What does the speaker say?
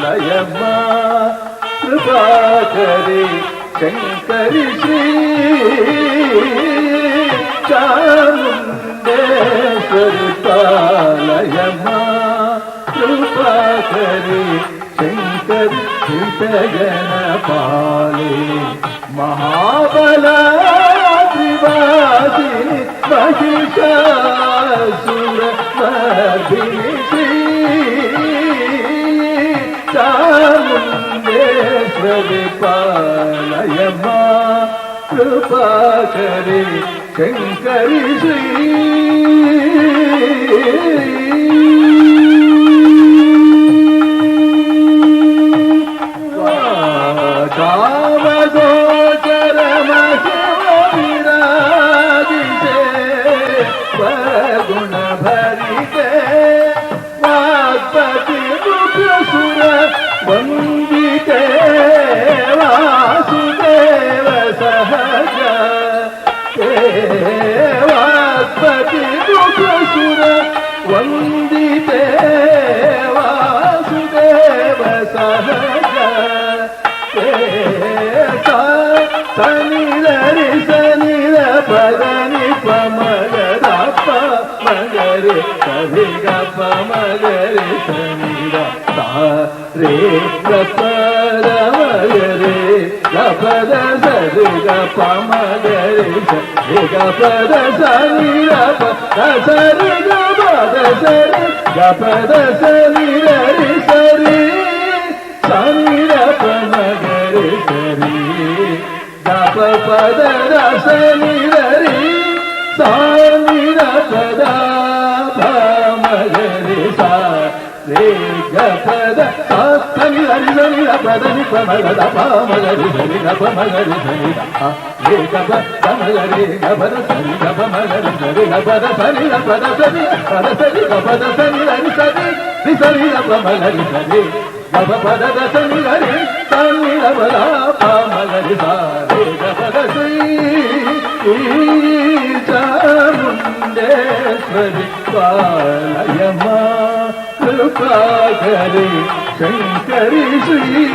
పాలయమా కృపాకరి శంకరి శ్రీ చాముండేశ్వరి పాలయమా కృపాకరి శంకరి హితగణ పాలి మహాబల త్రివాసిని మహిషాసుర మర్దిని శ్రీ చాముండేశ్వరి పాలయమా కృపాకరి శంకరి శ్రీ गुण भरिते वाग्पति मुखसुर वंदिते वासुदेव सहज वाग्पति मुखसुर वंदिते वासुदेव सहज सनिधरि सनिध पदनि पमगद मगरे सरि गप मगरे सनिध रे गपद मगरे गपद सरि गप मगरे सरि गपद सनि सरि गपद सरि गपद सनि रि सरि सनि गप मगरे सरि गप पद सनि रि सानि पद मगरे सा रे गपद सनि रि सनि पद नि पमगद पमगरि सरि गप मगरि सनि रे गप मगरे गपद सनि गप मगरि सरि गपद सनि पद सनि पद सनि गपद सनि रि सरि गप मगरि सरि गप पद सनि रि सनि गपद पमगरि सा रे गपद सनि चामुंडेश्वरी पालयमा कृपाकरि शंकरि श्री